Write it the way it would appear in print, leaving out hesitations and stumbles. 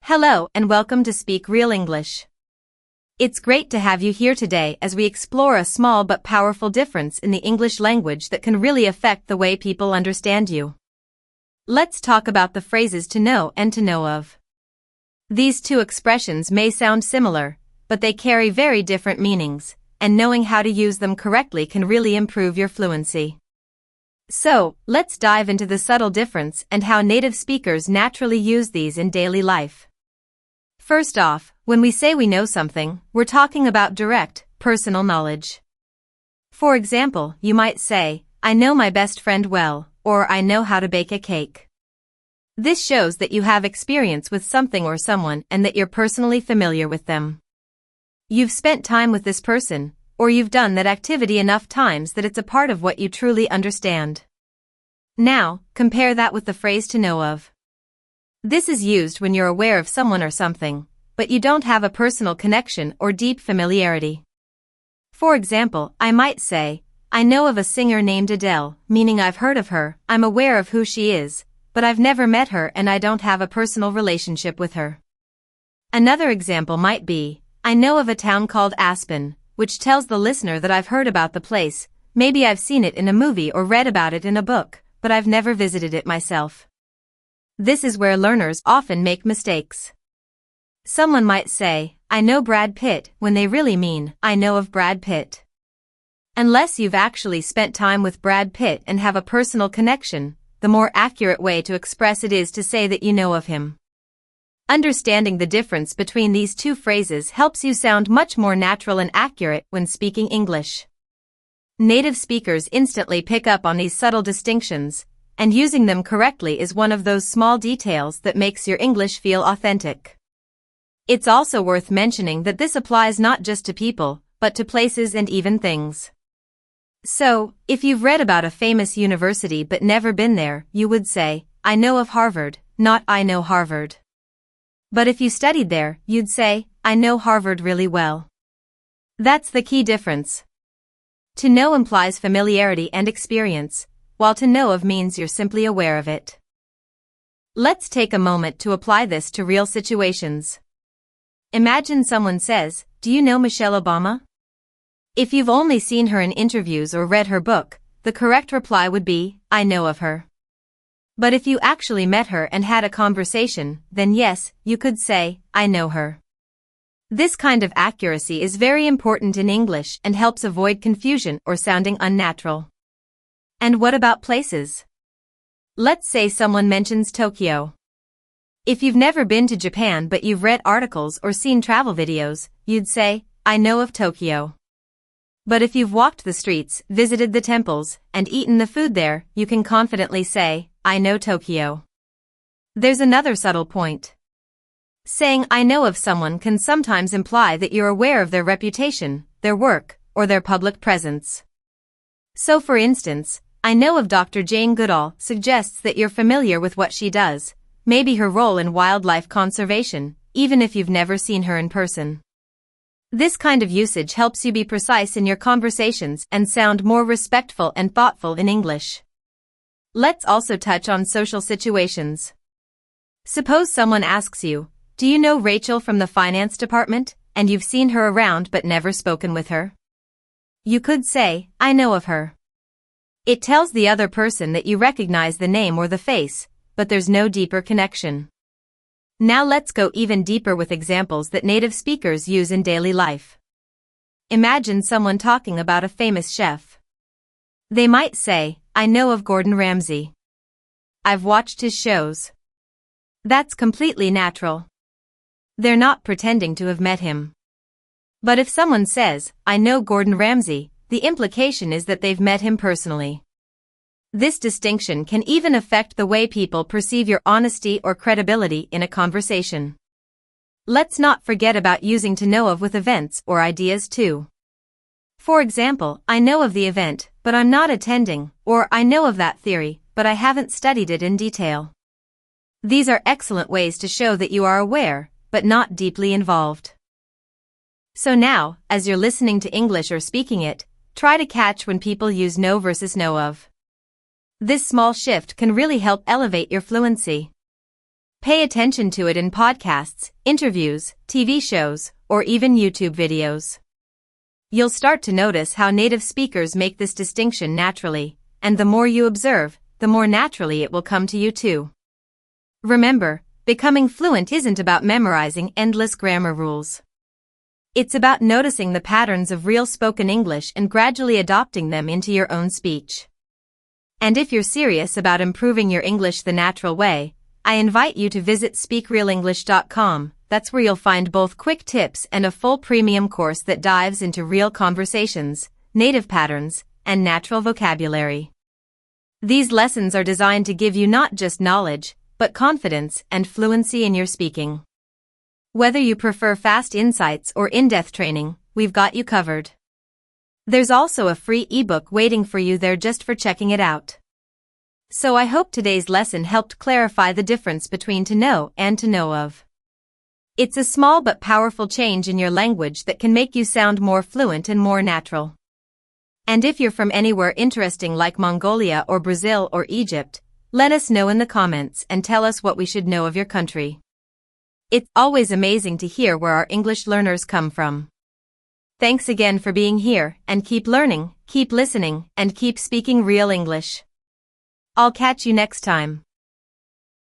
Hello and welcome to Speak Real English. It's great to have you here today as we explore a small but powerful difference in the English language that can really affect the way people understand you. Let's talk about the phrases to know and to know of. These two expressions may sound similar, but they carry very different meanings, and knowing how to use them correctly can really improve your fluency. So, let's dive into the subtle difference and how native speakers naturally use these in daily life. First off, when we say we know something, we're talking about direct, personal knowledge. For example, you might say, I know my best friend well, or I know how to bake a cake. This shows that you have experience with something or someone and that you're personally familiar with them. You've spent time with this person, or you've done that activity enough times that it's a part of what you truly understand. Now, compare that with the phrase to know of. This is used when you're aware of someone or something, but you don't have a personal connection or deep familiarity. For example, I might say, I know of a singer named Adele, meaning I've heard of her, I'm aware of who she is, but I've never met her and I don't have a personal relationship with her. Another example might be, I know of a town called Aspen, which tells the listener that I've heard about the place, maybe I've seen it in a movie or read about it in a book, but I've never visited it myself. This is where learners often make mistakes. Someone might say, I know Brad Pitt, when they really mean, I know of Brad Pitt. Unless you've actually spent time with Brad Pitt and have a personal connection, the more accurate way to express it is to say that you know of him. Understanding the difference between these two phrases helps you sound much more natural and accurate when speaking English. Native speakers instantly pick up on these subtle distinctions, and using them correctly is one of those small details that makes your English feel authentic. It's also worth mentioning that this applies not just to people, but to places and even things. So, if you've read about a famous university but never been there, you would say, I know of Harvard, not I know Harvard. But if you studied there, you'd say, I know Harvard really well. That's the key difference. To know implies familiarity and experience, while to know of means you're simply aware of it. Let's take a moment to apply this to real situations. Imagine someone says, do you know Michelle Obama? If you've only seen her in interviews or read her book, the correct reply would be, I know of her. But if you actually met her and had a conversation, then yes, you could say, I know her. This kind of accuracy is very important in English and helps avoid confusion or sounding unnatural. And what about places? Let's say someone mentions Tokyo. If you've never been to Japan but you've read articles or seen travel videos, you'd say, I know of Tokyo. But if you've walked the streets, visited the temples, and eaten the food there, you can confidently say, I know Tokyo. There's another subtle point. Saying I know of someone can sometimes imply that you're aware of their reputation, their work, or their public presence. So for instance, I know of Dr. Jane Goodall suggests that you're familiar with what she does, maybe her role in wildlife conservation, even if you've never seen her in person. This kind of usage helps you be precise in your conversations and sound more respectful and thoughtful in English. Let's also touch on social situations. Suppose someone asks you, do you know Rachel from the finance department, and you've seen her around but never spoken with her? You could say, I know of her. It tells the other person that you recognize the name or the face, but there's no deeper connection. Now let's go even deeper with examples that native speakers use in daily life. Imagine someone talking about a famous chef. They might say, I know of Gordon Ramsay. I've watched his shows. That's completely natural. They're not pretending to have met him. But if someone says, I know Gordon Ramsay, the implication is that they've met him personally. This distinction can even affect the way people perceive your honesty or credibility in a conversation. Let's not forget about using to know of with events or ideas too. For example, I know of the event, but I'm not attending, or I know of that theory, but I haven't studied it in detail. These are excellent ways to show that you are aware, but not deeply involved. So now, as you're listening to English or speaking it, try to catch when people use know versus know of. This small shift can really help elevate your fluency. Pay attention to it in podcasts, interviews, TV shows, or even YouTube videos. You'll start to notice how native speakers make this distinction naturally, and the more you observe, the more naturally it will come to you too. Remember, becoming fluent isn't about memorizing endless grammar rules. It's about noticing the patterns of real spoken English and gradually adopting them into your own speech. And if you're serious about improving your English the natural way, I invite you to visit speakrealenglish.com. That's where you'll find both quick tips and a full premium course that dives into real conversations, native patterns, and natural vocabulary. These lessons are designed to give you not just knowledge, but confidence and fluency in your speaking. Whether you prefer fast insights or in-depth training, we've got you covered. There's also a free ebook waiting for you there just for checking it out. So I hope today's lesson helped clarify the difference between to know and to know of. It's a small but powerful change in your language that can make you sound more fluent and more natural. And if you're from anywhere interesting like Mongolia or Brazil or Egypt, let us know in the comments and tell us what we should know of your country. It's always amazing to hear where our English learners come from. Thanks again for being here, and keep learning, keep listening, and keep speaking real English. I'll catch you next time.